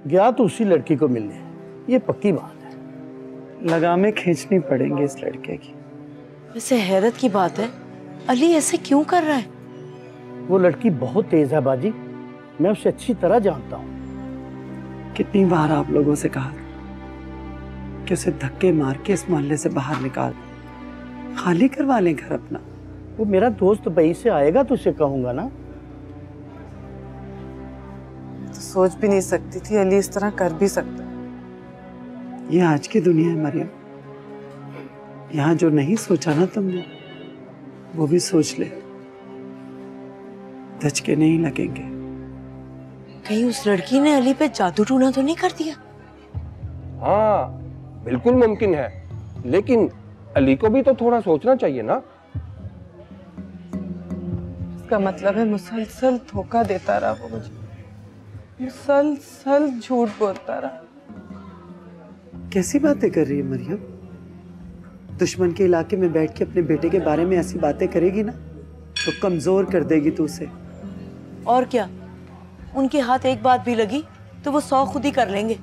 गया तो उसी लड़की को मिलने, ये पक्की बात है। लगामें खींचनी पड़ेंगी इस लड़के की। वैसे हैरत की बात है, अली ऐसे क्यों कर रहा है? वो लड़की बहुत तेज है बाजी, मैं उसे अच्छी तरह जानता हूँ। कितनी बार आप लोगों से कहा कि उसे धक्के मार के इस मोहल्ले से बाहर निकाल, खाली करवा लें घर अपना। वो मेरा दोस्त बई से आएगा तो उसे कहूंगा ना। तो सोच भी नहीं सकती थी अली इस तरह कर भी सकता है। ये आज की दुनिया है मरियम, यहाँ जो नहीं सोचा ना तुमने वो भी सोच ले, धचके नहीं लगेंगे। कहीं उस लड़की ने अली पे जादू टूना तो नहीं कर दिया? हाँ बिल्कुल मुमकिन है, लेकिन अली को भी तो थोड़ा सोचना चाहिए ना। इसका मतलब है मुसलसल धोखा देता रहा वो मुझे, मुसलसल झूठ बोलता रहा। कैसी बातें कर रही है मरियम? दुश्मन के इलाके में बैठ के अपने बेटे के बारे में ऐसी बातें करेगी ना तो कमजोर कर देगी तू उसे। और क्या, उनके हाथ एक बात भी लगी तो वो 100 खुद ही कर लेंगे।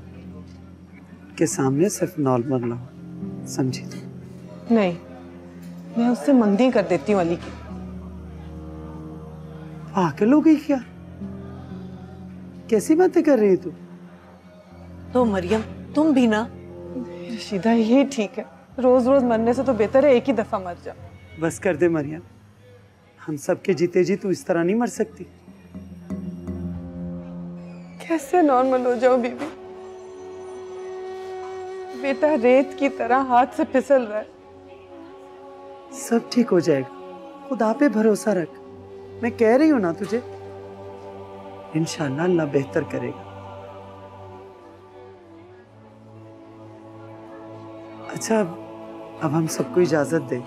के सामने सिर्फ नॉर्मल रहो, समझी? नहीं, मैं उससे मंदी कर देती हूँ अली की। पागल हो गई क्या? कैसी बातें कर रही है तू? तो मरियम तुम भी ना। रशीदा ये ठीक है, रोज रोज मरने से तो बेहतर है एक ही दफा मर जा। बस कर दे मरियम, हम सबके जीते जी तू इस तरह नहीं मर सकती। कैसे नॉर्मल हो जाऊं बीबी? बेटा रेत की तरह हाथ से फिसल रहा है। सब ठीक हो जाएगा, खुदा पे भरोसा रख। मैं कह रही हूं ना तुझे, इंशाल्लाह अल्लाह बेहतर करेगा। अच्छा अब हम सबको इजाजत दें।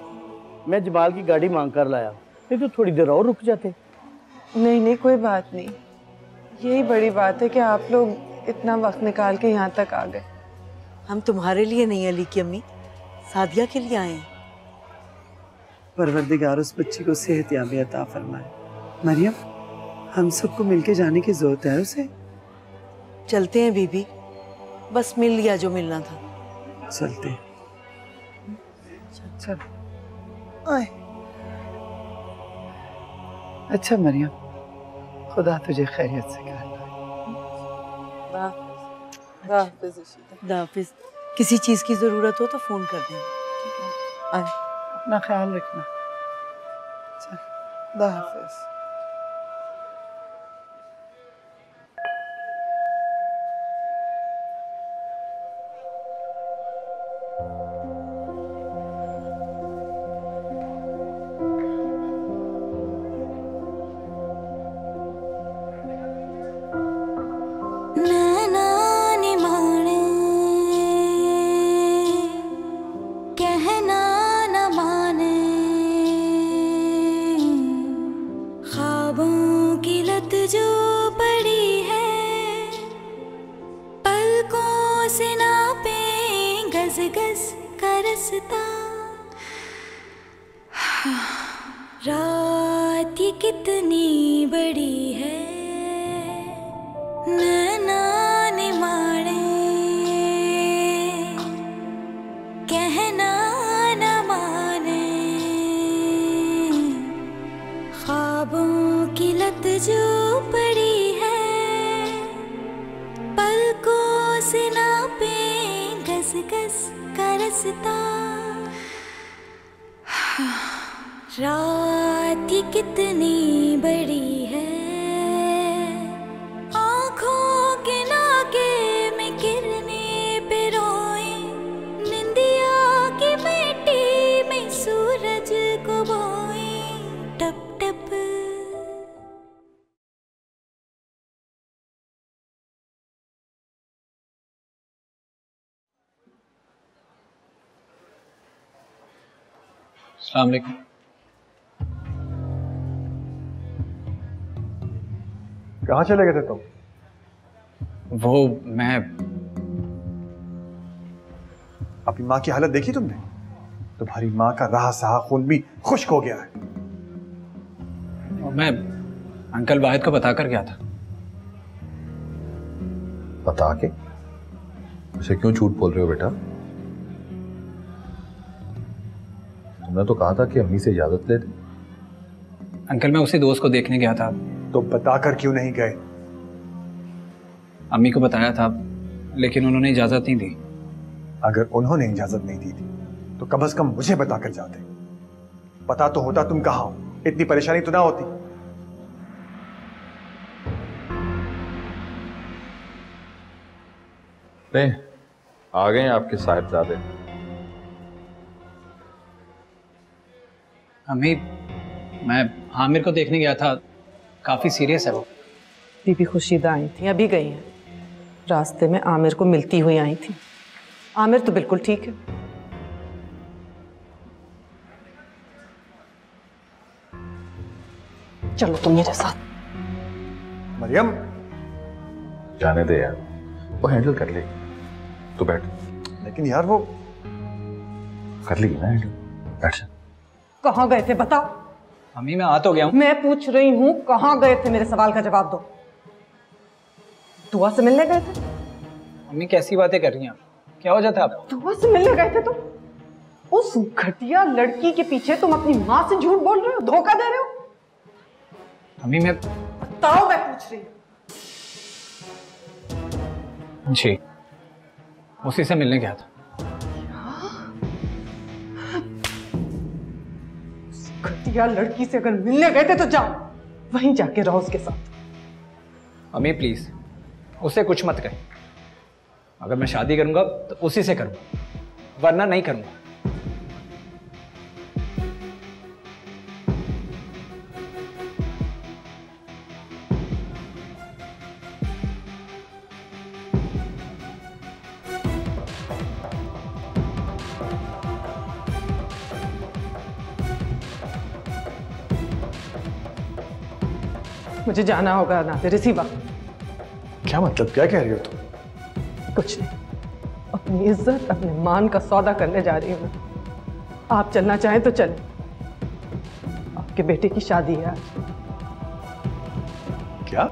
मैं जमाल की गाड़ी मांग कर लाया, नहीं तो थोड़ी देर और रुक जाते। नहीं नहीं कोई बात नहीं, यही बड़ी बात है कि आप लोग इतना वक्त निकाल के यहाँ तक आ गए। हम तुम्हारे लिए नहीं अली की अम्मी, सादिया के लिए आए हैं। परवरदिगार उस बच्ची को सेहतयाबी अता फरमाए। मरियम हम सबको मिलके जाने की जरूरत है उसे। चलते हैं बीबी, बस मिल लिया जो मिलना था। चलते हैं। चल आए। अच्छा मरियम, खुदा तुझे खैरियत से कर। हाफिज। किसी चीज की जरूरत हो तो फोन कर देना। अपना ख्याल रखना। चल, खुदा हाफिज। रात ये कितनी बड़ी है, नैना ने मारे कहना न माने, ख्वाबों की लत जो पड़ी है, पलकों से नापे गस गस का रास्ता। रात ये कितनी बड़ी है, आँखों के नाके में गिरने पे रोए, निंदिया की मिट्टी में सूरज को बोए टप टप। अस्सलाम वालेकुम। कहाँ चले गए थे तुम? वो मैं अपनी माँ की हालत देखी तुमने? तुम्हारी माँ का रहा सहा खून भी खुश्क हो गया है। मैं अंकल वाहिद को बता कर गया था। बता के उसे क्यों झूठ बोल रहे हो बेटा? तुमने तो कहा था कि अम्मी से इजाजत ले दे। अंकल मैं उसी दोस्त को देखने गया था। तो बताकर क्यों नहीं गए? अम्मी को बताया था लेकिन उन्होंने इजाजत नहीं दी। अगर उन्होंने इजाजत नहीं दी थी तो कम से कम मुझे बताकर जाते। पता तो होता तुम कहाँ हो, इतनी परेशानी तो ना होती। नहीं, आ गए हैं आपके साहिबजादे। अम्मी मैं आमिर को देखने गया था, काफी सीरियस है वो। बीबी खुशीदा आई थी, अभी गई हैं। रास्ते में आमिर को मिलती हुई आई थी। आमिर तो बिल्कुल ठीक है। चलो तुम मेरे साथ। मरियम जाने दे यार, वो हैंडल कर लेगी। तू बैठ। लेकिन यार वो कर लेगी ना हैंडल। बैठ जा। कहाँ गए थे बताओ? अम्मी मैं आ तो गया हूँ। मैं पूछ रही हूँ कहाँ गए थे, मेरे सवाल का जवाब दो। दुआ से मिलने गए थे? अम्मी कैसी बातें कर रही हैं आप? क्या वजह था आप? दुआ से मिलने गए थे तुम? उस घटिया लड़की के पीछे तुम अपनी माँ से झूठ बोल रहे हो, धोखा दे रहे हो? अम्मी मैं बताओ, मैं पूछ रही हूँ। जी उसी से मिलने गया था। घटिया लड़की से अगर मिलने गए थे तो जाओ, वहीं जाके रहो उसके साथ। अम्मी प्लीज उससे कुछ मत करें। अगर मैं शादी करूंगा तो उसी से करूंगा, वरना नहीं करूंगा। मुझे जाना होगा ना रिसीवा। क्या मतलब, क्या कह रही हो तुम? कुछ नहीं, अपनी इज्जत अपने मान का सौदा करने जा रही हूँ। आप चलना चाहें तो चलें। आपके बेटे की शादी है आज। क्या?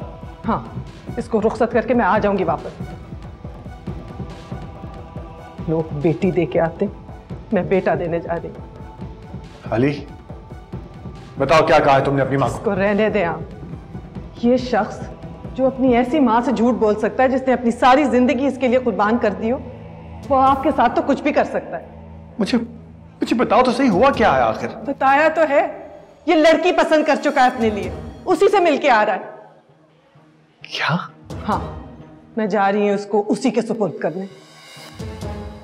हाँ, इसको रुखसत करके मैं आ जाऊंगी वापस। लोग बेटी दे के आते, मैं बेटा देने जा रही हूँ। अली बताओ क्या कहा है तुमने अपनी माँ को? इसको रहने दें आप। ये शख्स जो अपनी ऐसी माँ से झूठ बोल सकता है जिसने अपनी सारी जिंदगी इसके लिए कुर्बान कर दी हो, वो आपके साथ तो कुछ भी कर सकता है। मुझे बताओ तो सही, हुआ क्या है आखिर? बताया तो है, ये लड़की पसंद कर चुका है अपने लिए, उसी से मिलके आ रहा है। क्या? हाँ, मैं जा रही हूँ उसको उसी के सुपुर्द करने।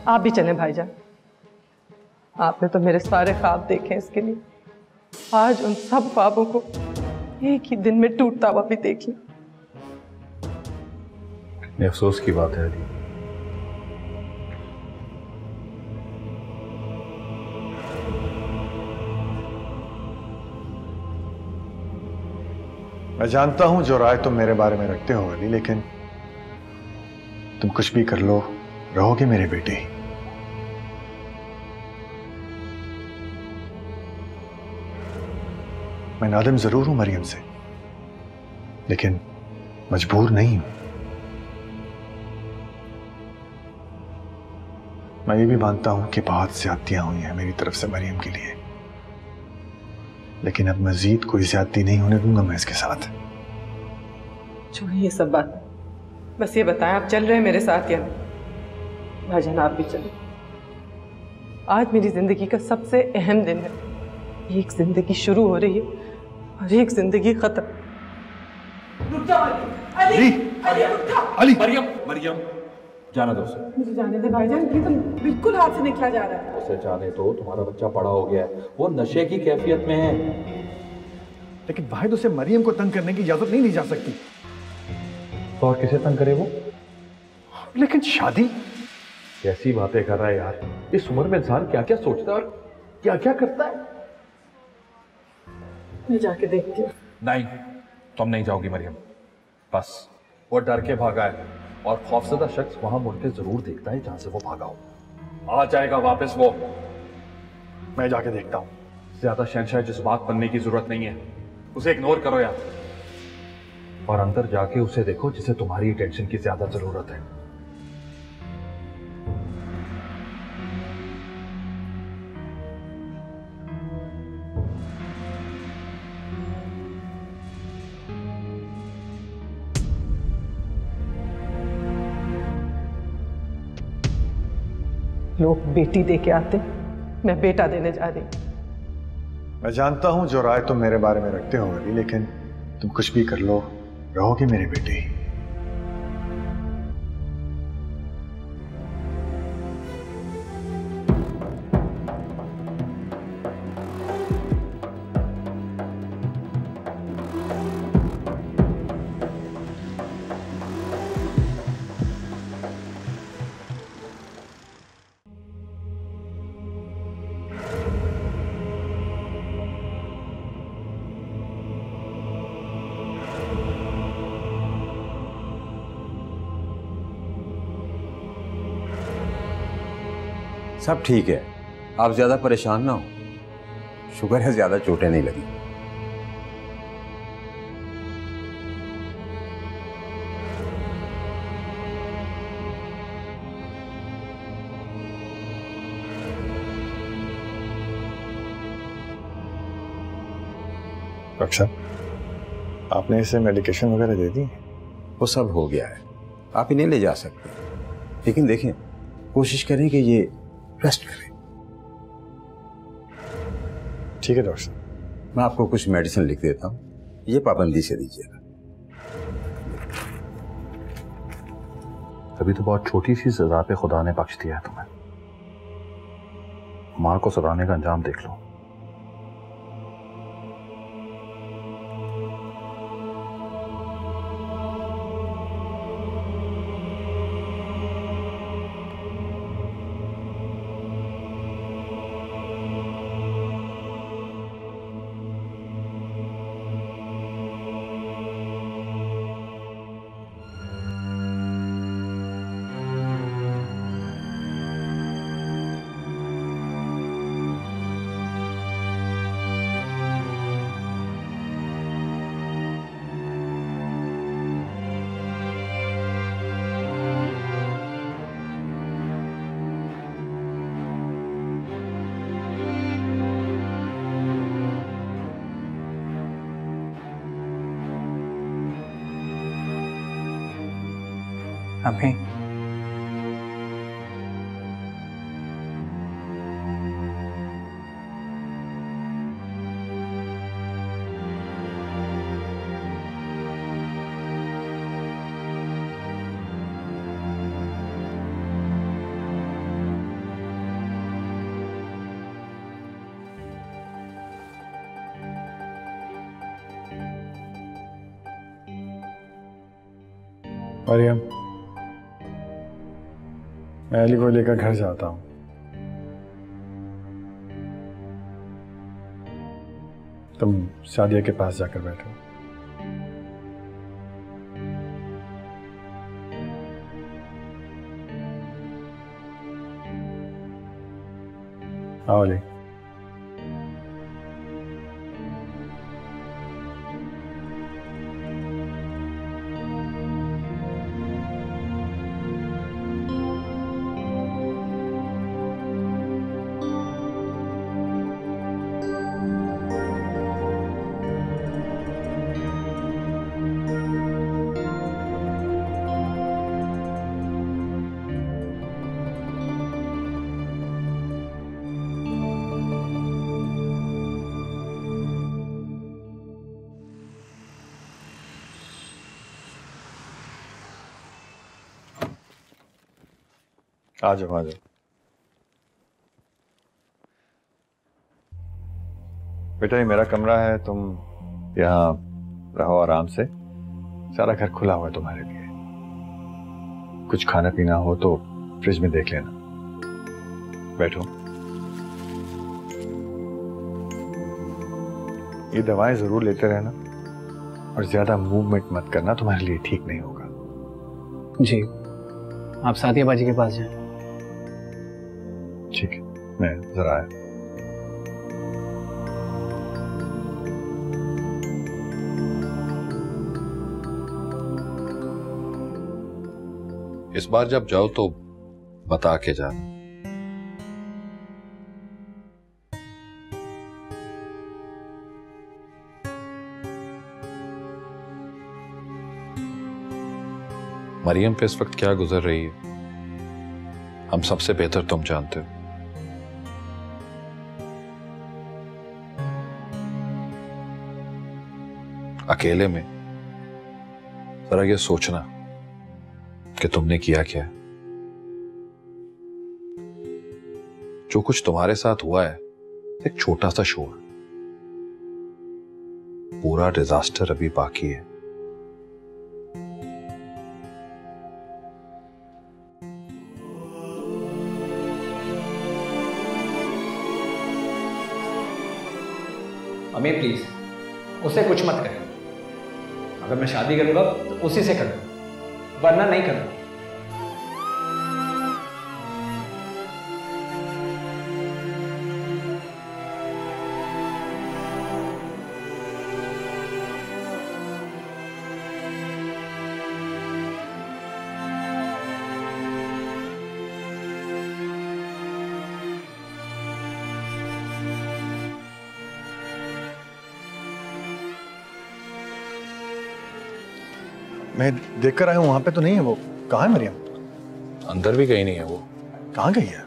आप भी चलें भाईजान। आपने तो मेरे सारे ख्वाब देखे इसके लिए, आज उन सब ख्वाबों को एक ही दिन में टूटता हुआ भी देख लिया। अफसोस की बात है अली। मैं जानता हूं जो राय तुम मेरे बारे में रखते हो अली, लेकिन तुम कुछ भी कर लो, रहोगे मेरे बेटे ही। मैं नादिम जरूर हूं मरियम से, लेकिन मजबूर नहीं हूं। मैं ये भी मानता हूं कि बहुत ज्यादतियां हुई हैं मेरी तरफ से मरियम के लिए, लेकिन अब मजीद कोई ज्यादती नहीं होने दूंगा मैं इसके साथ। छोड़िए ये सब बात, बस ये बताएं आप चल रहे हैं मेरे साथ या नहीं? भाईजान आप भी चले। आज मेरी जिंदगी का सबसे अहम दिन है। एक जिंदगी शुरू हो रही है और एक जिंदगी खत्म। रुक जाओ अली, अली रुक जाओ। अली मरियम जाना दो उसे। मुझे जाने दे भाईजान, ये तो बिल्कुल हाथ से निकला जा रहा है। उसे जाने दो, तुम्हारा बच्चा बड़ा हो गया है, वो नशे की कैफियत में है। लेकिन वाहिद उसे मरियम को तंग करने की इजाजत नहीं दी जा सकती। तो और किसे तंग करे वो? लेकिन शादी? कैसी बातें कर रहा है यार, इस उम्र में इंसान क्या क्या सोचता है और क्या क्या करता है। मैं जाके देखती हूँ। नहीं, तुम नहीं जाओगी मरियम। बस वो डर के भागा है और खौफजदा शख्स वहां मुड़ के जरूर देखता है जहां से वो भागा हो। आ जाएगा वापस वो। मैं जाके देखता हूं। ज्यादा शहंशाह जज्बात बनने की जरूरत नहीं है, उसे इग्नोर करो यार। और अंदर जाके उसे देखो जिसे तुम्हारी टेंशन की ज्यादा जरूरत है। लोग बेटी दे के आते, मैं बेटा देने जा रही। मैं जानता हूं जो राय तुम मेरे बारे में रखते हो अली, लेकिन तुम कुछ भी कर लो, रहोगे मेरे बेटे ही। सब ठीक है, आप ज्यादा परेशान ना हो। शुक्र है ज्यादा चोटें नहीं लगी। डॉक्टर साहब, आपने इसे मेडिकेशन वगैरह दे दी? वो सब हो गया है, आप इन्हें ले जा सकते हैं, लेकिन देखें कोशिश करें कि ये रेस्ट करें। ठीक है डॉक्टर साहब। मैं आपको कुछ मेडिसिन लिख देता हूँ, ये पाबंदी से दीजिएगा। अभी तो बहुत छोटी सी सजा पे खुदा ने बख्श दिया है तुम्हें। मां को सताने का अंजाम देख लो। अभी मरियम, मैं अली को लेकर घर जाता हूँ। तुम शादिया के पास जाकर बैठो। आओ अली। आ जाओ आ जाओ। बेटा ये मेरा कमरा है, तुम यहाँ रहो आराम से। सारा घर खुला हुआ है तुम्हारे लिए। कुछ खाना पीना हो तो फ्रिज में देख लेना। बैठो। ये दवाएं जरूर लेते रहना और ज्यादा मूवमेंट मत करना, तुम्हारे लिए ठीक नहीं होगा। जी, आप सादिया बाजी के पास जाएं। ठीक है, मैं जरा आया। इस बार जब जाओ तो बता के जाना। मरियम पे इस वक्त क्या गुजर रही है, हम सबसे बेहतर तुम जानते हो। अकेले में जरा ये सोचना कि तुमने किया क्या है। जो कुछ तुम्हारे साथ हुआ है एक छोटा सा शो है, पूरा डिजास्टर अभी बाकी है। अमीर प्लीज उसे कुछ मत करें। अगर मैं शादी करूंगा तो उसी से करूंगा, वरना नहीं करूंगा। मैं देख कर आया हूँ, वहां पे तो नहीं है वो। कहाँ है मरियम? अंदर भी कहीं नहीं है वो। कहाँ गई है?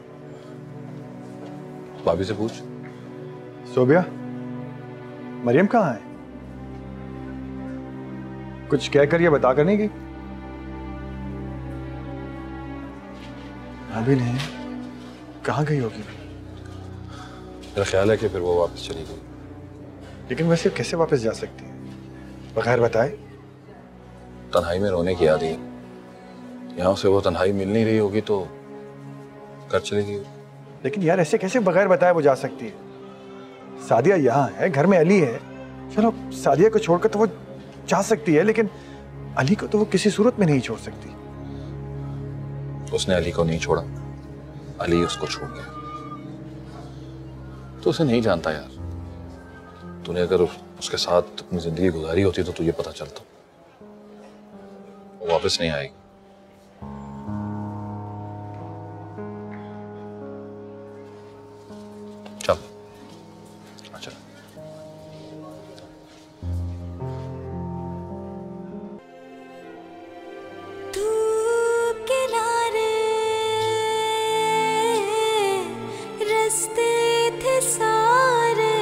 भाभी से पूछ। सोबिया, मरियम कहाँ है? कुछ कह कर या बता कर नहीं गई? अभी नहीं। कहाँ गई होगी? मेरा ख्याल है कि फिर वो वापस चली गई। लेकिन वैसे कैसे वापस जा सकती है बगैर बताए? तन्हाई में रोने की याद है। यहाँ से वो तन्हाई मिल नहीं रही होगी तो घर चली गई। लेकिन यार ऐसे कैसे बगैर बताए वो जा सकती है? सादिया यहाँ है, घर में अली है। चलो सादिया को छोड़कर तो वो जा सकती है, लेकिन अली को तो वो किसी सूरत में नहीं छोड़ सकती। उसने अली को नहीं छोड़ा, अली उसको छोड़ गया। तो उसे नहीं जानता यार। तूने अगर उसके साथ अपनी जिंदगी गुजारी होती तो तुझे पता चलता। वो वापस नहीं आएगी। चल अच्छा। धूप किनारे रास्ते थे सारे,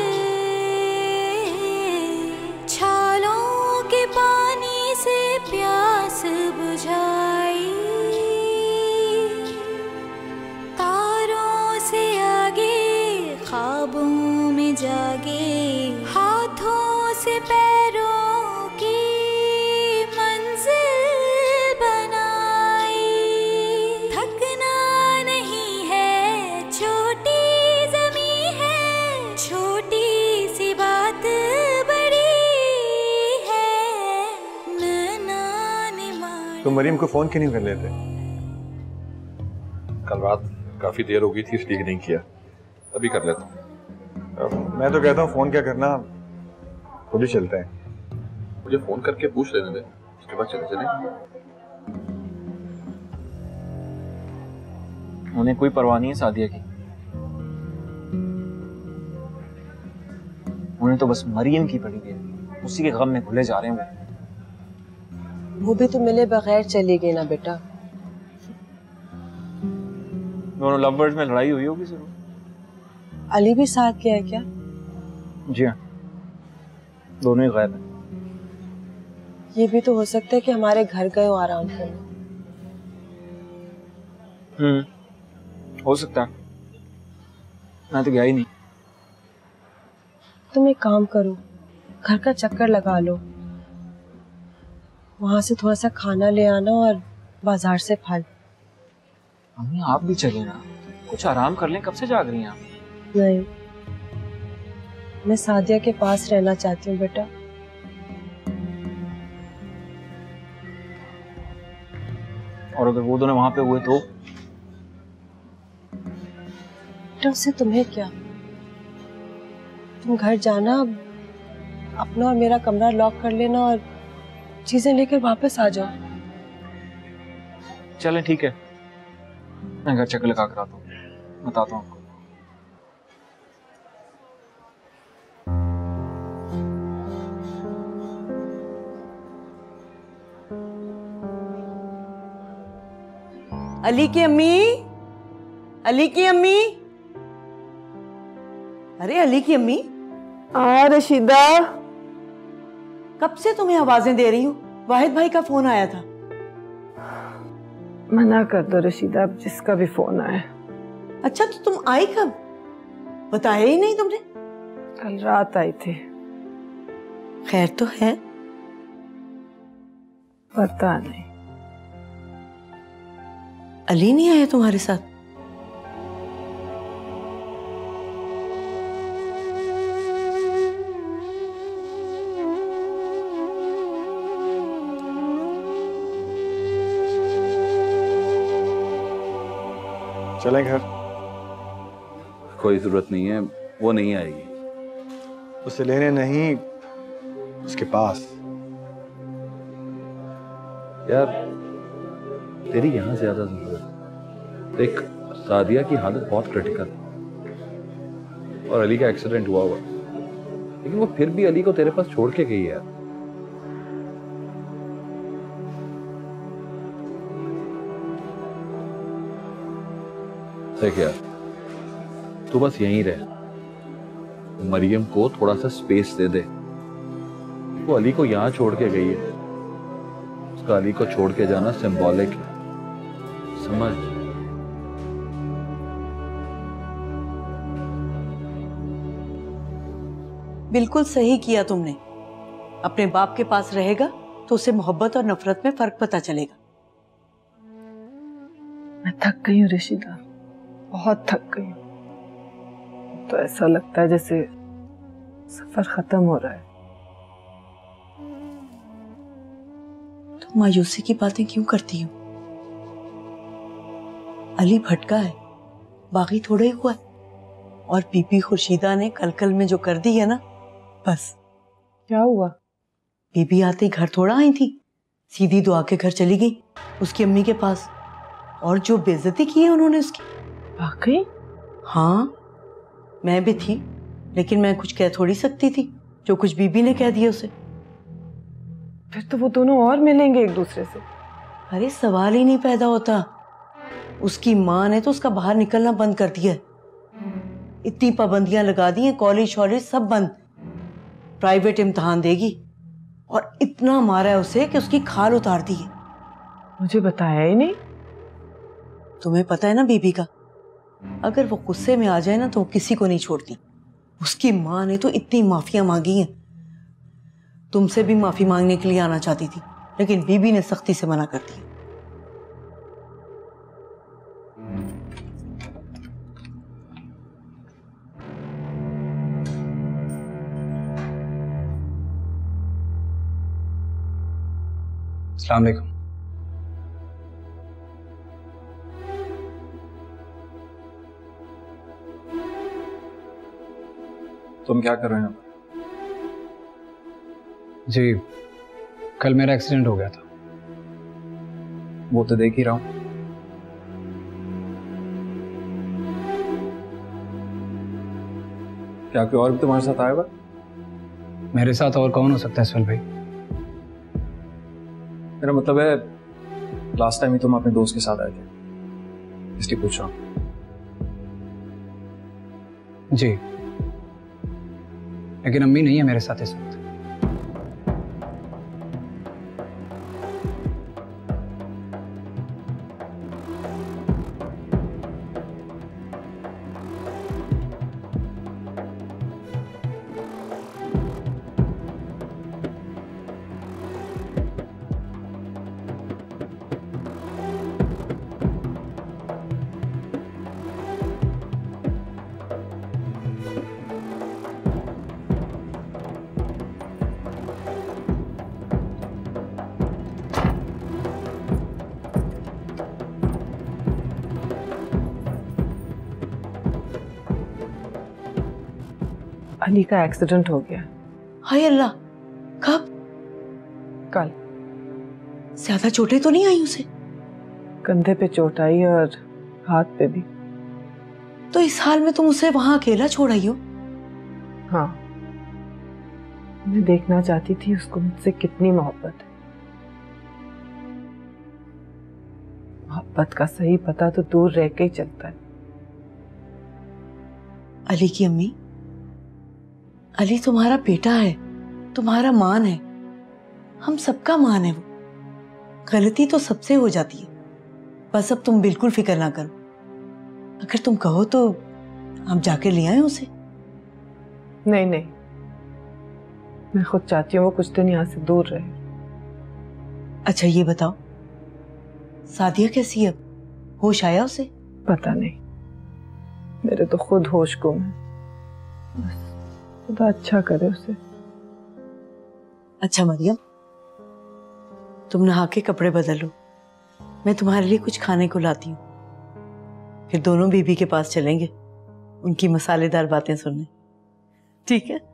छालों के पानी से प्यास बुझाई, तारों से आगे ख्वाबों में जागे, हाथों से पैरों की मंजिल बनाई। थकना नहीं है, छोटी ज़मीं है, छोटी सी बात बड़ी है। तो मरियम को फोन क्यों नहीं कर लेते? कल रात काफी देर हो गई थी इसलिए नहीं किया, अभी कर लेता हूँ। मैं तो कहता हूँ फोन क्या करना, खुद ही चलते हैं। मुझे फोन करके पूछ लेने दे, उसके बाद चले चले। उन्हें कोई परवाह नहीं है सादिया की। उन्हें तो बस मरियम की पड़ी है, उसी के गम में भूले जा रहे हैं वो भी तो मिले बगैर चली गई ना बेटा। दोनों लवर्स में लड़ाई हुई होगी जरूर। अली भी साथ गया है क्या? जी हाँ, दोनों ही गायब हैं। ये भी तो हो सकता है कि हमारे घर गए हो आराम करने। हो सकता है, मैं तो गया ही नहीं। तुम एक काम करो, घर का चक्कर लगा लो, वहां से थोड़ा सा खाना ले आना और बाजार से फल। मम्मी आप भी चले ना, कुछ आराम कर लें। कब से जाग रही हैं आप? नहीं, मैं सादिया के पास रहना चाहती हूँ बेटा। और अगर वो दोनों वहां पे हुए तो? बेटा उससे तुम्हें क्या, तुम घर जाना, अपना और मेरा कमरा लॉक कर लेना और चीजें लेकर वापस आ जाओ। चलें ठीक है, मैं घर चक्कर लगा कर आता हूँ, बताता हूँ आपको। अली की अम्मी, अली की अम्मी, अरे अली की अम्मी। रशीदा, कब से तुम्हें आवाजें दे रही हूँ। वाहिद भाई का फोन आया था। मना कर दो रशीदा, अब जिसका भी फोन आए। अच्छा तो तुम आई कब? बताया ही नहीं तुमने। कल रात आई थी। खैर तो है? पता नहीं। अली नहीं आया तुम्हारे साथ? चलें घर? कोई जरूरत नहीं है, वो नहीं आएगी। उसे लेने नहीं, उसके पास। यार तेरी यहाँ ज्यादा जरूरत है। देख, सादिया की हालत बहुत क्रिटिकल है और अली का एक्सीडेंट हुआ, लेकिन वो फिर भी अली को तेरे पास छोड़ के गई है यार। देख यार, तू बस यहीं रह। मरियम को थोड़ा सा स्पेस दे दे। वो अली को यहां छोड़ के गई है, उसका अली को छोड़ के जाना सिंबॉलिक है, समझ। बिल्कुल सही किया तुमने। अपने बाप के पास रहेगा तो उसे मोहब्बत और नफरत में फर्क पता चलेगा। मैं थक गई हूँ रशीदा, बहुत थक गई हूँ। तो ऐसा लगता है जैसे सफर खत्म हो रहा है। तुम मायूसी की बातें क्यों करती हो? अली भटका है, बागी थोड़ा ही हुआ है। और बीबी खुर्शीदा ने कल में जो कर दी है ना, बस। क्या हुआ? बीबी आते ही घर थोड़ा आई थी, सीधी दुआ के घर चली गई उसकी अम्मी के पास। और जो बेइज्जती की है उन्होंने उसकी। वाकई? हाँ, मैं भी थी, लेकिन मैं कुछ कह थोड़ी सकती थी। जो कुछ बीबी ने कह दिया उसे। फिर तो वो दोनों और मिलेंगे एक दूसरे से। अरे सवाल ही नहीं पैदा होता। उसकी माँ ने तो उसका बाहर निकलना बंद कर दिया है। इतनी पाबंदियां लगा दी हैं, कॉलेज शॉलेज सब बंद। प्राइवेट इम्तिहान देगी और इतना मारा है उसे कि उसकी खाल उतार दी है। मुझे बताया ही नहीं। तुम्हें पता है ना बीबी का, अगर वो गुस्से में आ जाए ना तो वो किसी को नहीं छोड़ती। उसकी माँ ने तो इतनी माफियां मांगी हैं। तुमसे भी माफी मांगने के लिए आना चाहती थी, लेकिन बीबी ने सख्ती से मना कर दिया। अस्सलाम वालेकुम। तुम क्या कर रहे हो? जी, कल मेरा एक्सीडेंट हो गया था। वो तो देख ही रहा हूं। क्या कोई और भी तुम्हारे साथ आया हुआ? मेरे साथ और कौन हो सकता है सुल भाई? मेरा मतलब है, लास्ट टाइम ही तुम अपने दोस्त के साथ आए थे, इसलिए पूछ रहा हूं। जी, लेकिन अम्मी नहीं है मेरे साथ इस वक्त। अली का एक्सीडेंट हो गया। हाय अल्लाह, कब? कल। ज्यादा चोटें तो नहीं आई उसे? कंधे पे चोट आई और हाथ पे भी। तो इस हाल में तुम उसे वहां अकेला छोड़ आई हो? हाँ, मैं देखना चाहती थी उसको मुझसे कितनी मोहब्बत है। मोहब्बत का सही पता तो दूर रह के ही चलता है। अली की अम्मी, अली तुम्हारा बेटा है, तुम्हारा मान है, हम सबका मान है। वो गलती तो सबसे हो जाती है, बस अब तुम बिल्कुल फिक्र ना करो। अगर तुम कहो तो हम जाके ले आए उसे। नहीं नहीं, मैं खुद चाहती हूँ वो कुछ दिन यहाँ से दूर रहे। अच्छा ये बताओ, सादिया कैसी है? होश आया उसे? पता नहीं, मेरे तो खुद होश गुम है। बस खुदा अच्छा करे उसे। अच्छा मरियम, तुम नहा के कपड़े बदल लो, मैं तुम्हारे लिए कुछ खाने को लाती हूँ। फिर दोनों बीबी के पास चलेंगे उनकी मसालेदार बातें सुनने, ठीक है?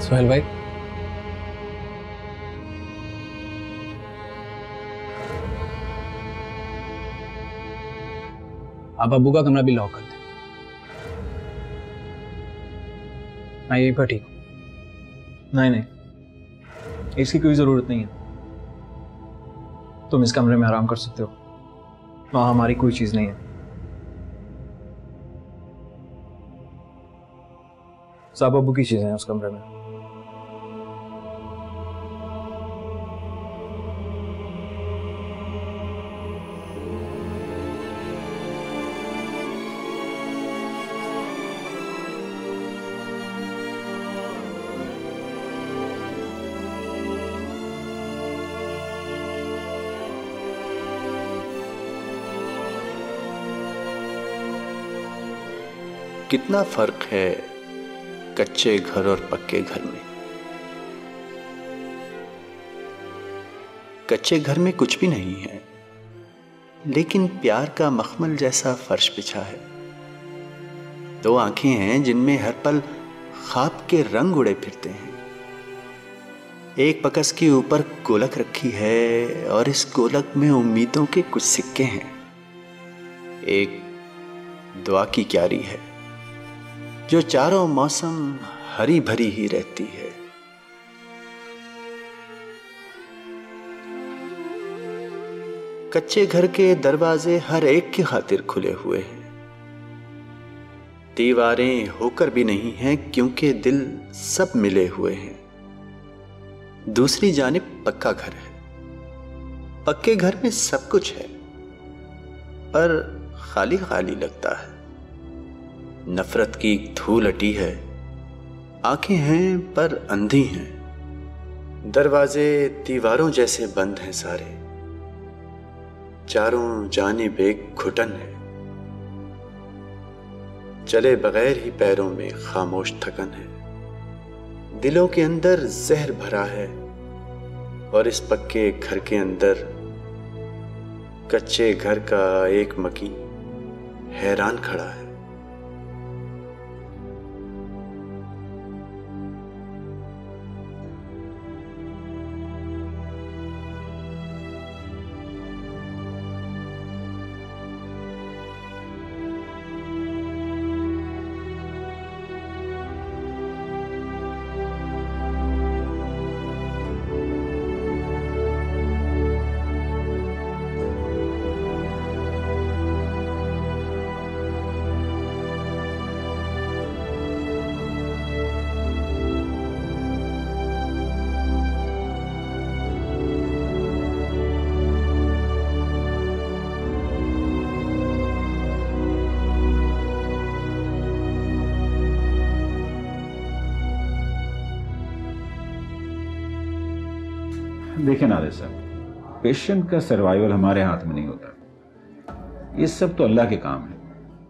सोहेल भाई, आप अब्बू का कमरा भी लॉक कर दें। मैं यहीं पर ठीक हूँ। नहीं नहीं, इसकी कोई ज़रूरत नहीं है। तुम इस कमरे में आराम कर सकते हो, वहाँ हमारी कोई चीज़ नहीं है। सब अब्बू की चीज़ें हैं उस कमरे में। कितना फर्क है कच्चे घर और पक्के घर में। कच्चे घर में कुछ भी नहीं है, लेकिन प्यार का मखमल जैसा फर्श बिछा है। दो आंखें हैं जिनमें हर पल ख्वाब के रंग उड़े फिरते हैं। एक पकस के ऊपर गोलक रखी है और इस गोलक में उम्मीदों के कुछ सिक्के हैं। एक दुआ की क्यारी है जो चारों मौसम हरी भरी ही रहती है। कच्चे घर के दरवाजे हर एक की खातिर खुले हुए हैं। दीवारें होकर भी नहीं हैं क्योंकि दिल सब मिले हुए हैं। दूसरी जानिब पक्का घर है। पक्के घर में सब कुछ है पर खाली खाली लगता है। नफरत की धूल अटी है, आंखें हैं पर अंधी हैं। दरवाजे दीवारों जैसे बंद हैं सारे, चारों जानिब एक घुटन है। चले बगैर ही पैरों में खामोश थकन है। दिलों के अंदर जहर भरा है और इस पक्के घर के अंदर कच्चे घर का एक मकीन हैरान खड़ा है। देखिए नादिर साहब, पेशेंट का सर्वाइवल हमारे हाथ में नहीं होता, ये सब तो अल्लाह के काम है।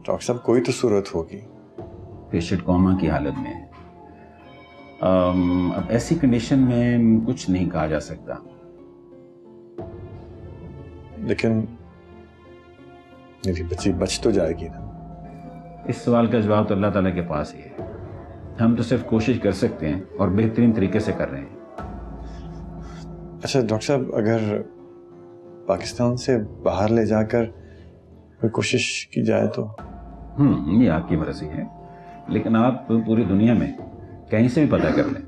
डॉक्टर साहब कोई तो सूरत होगी। पेशेंट कोमा की हालत में है। अब ऐसी कंडीशन में कुछ नहीं कहा जा सकता। लेकिन मेरी बच्ची बच तो जाएगी ना? इस सवाल का जवाब तो अल्लाह ताला के पास ही है। हम तो सिर्फ कोशिश कर सकते हैं और बेहतरीन तरीके से कर रहे हैं। अच्छा डॉक्टर साहब, अगर पाकिस्तान से बाहर ले जाकर कोई कोशिश की जाए तो? ये आपकी मर्जी है, लेकिन आप पूरी दुनिया में कहीं से भी पता कर लें,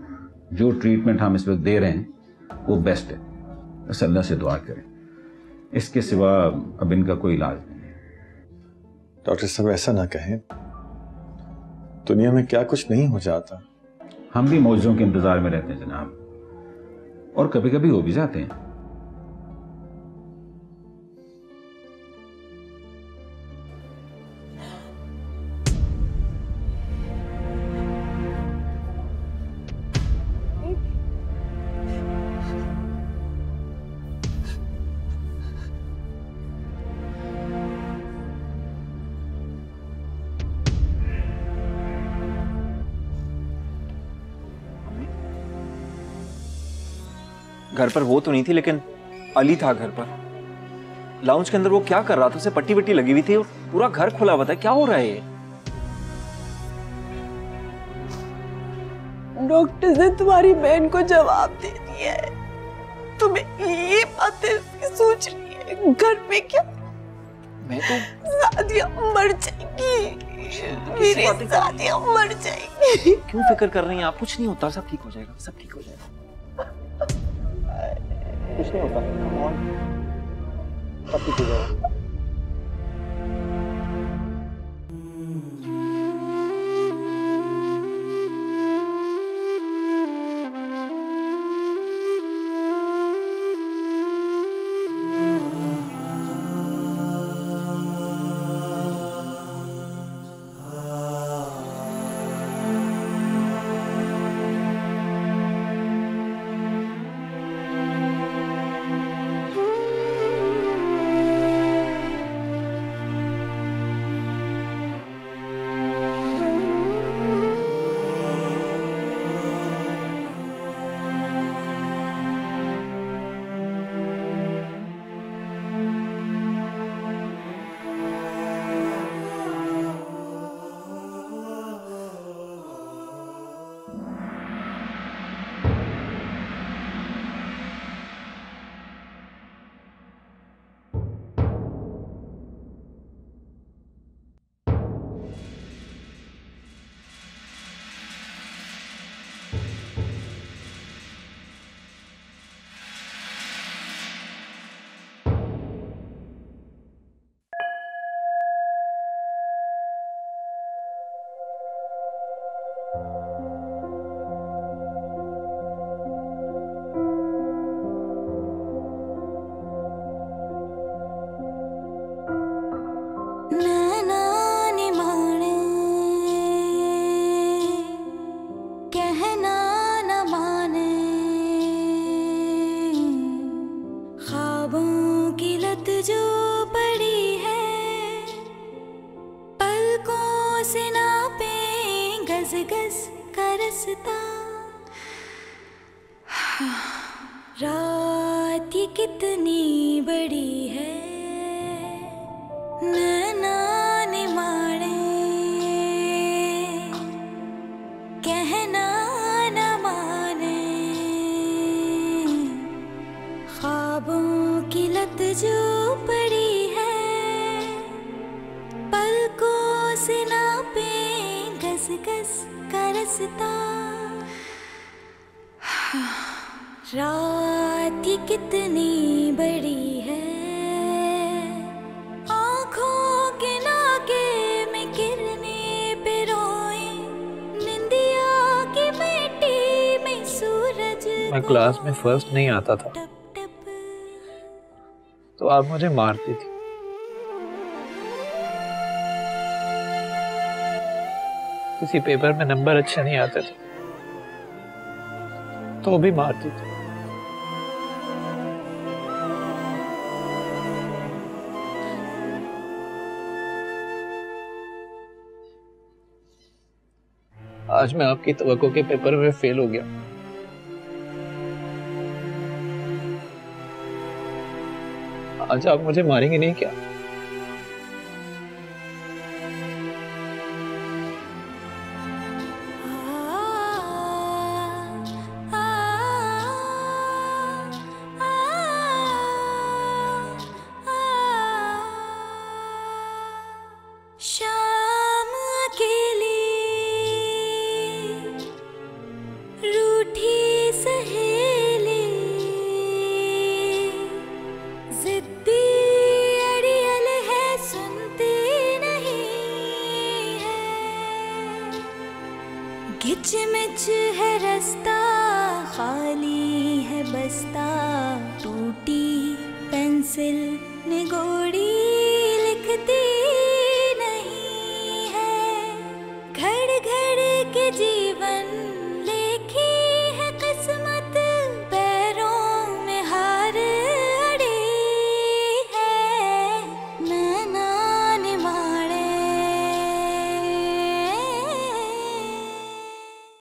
जो ट्रीटमेंट हम इस वक्त दे रहे हैं वो बेस्ट है। बस अल्लाह से दुआ करें, इसके सिवा अब इनका कोई इलाज नहीं है। डॉक्टर साहब ऐसा ना कहें, दुनिया में क्या कुछ नहीं हो जाता। हम भी मौजों के इंतजार में रहते हैं जनाब, और कभी कभी हो भी जाते हैं। घर पर वो तो नहीं थी, लेकिन अली था घर पर। लाउंज के अंदर वो क्या कर रहा था? उसे पट्टी वट्टी लगी हुई थी और पूरा घर खुला हुआ था। क्या हो रहा है ये? डॉक्टर ने तुम्हारी बहन को जवाब दे दिया है। तुम्हें ये बातें सोच रही है घर पे क्या? मैं तो सादिया मर जाएगी, मेरी सादिया मर जाएगी। क्यों फिक्र कर रही हैं आप? कुछ नहीं होता, सब ठीक हो जाएगा, सब ठीक हो जाएगा, कुछ नहीं होता। कम ऑन, सब ठीक हो जाएगा। रात ये कितनी बड़ी है, नैना ने मारे कहना न माने, ख्वाबों की लत जो पड़ी है, पलकों से नापे गस गस का रास्ता। रात ये कितनी बड़ी है, आँखों के नाके में गिरने पे रोए, निंदिया की मिट्टी में सूरज। मैं क्लास में फर्स्ट नहीं आता था तो आप मुझे मारती थी। किसी पेपर में नंबर अच्छे नहीं आते थे तो भी मारती थी। आज मैं आपकी तवक्को के पेपर में फेल हो गया। आज आप मुझे मारेंगे नहीं क्या? शाम अकेली रूठी सहेली जिद्दी अड़ियल है सुनती नहीं है गिचमिच है रास्ता खाली है बस्ता टूटी पेंसिल निगोड़ी लिखती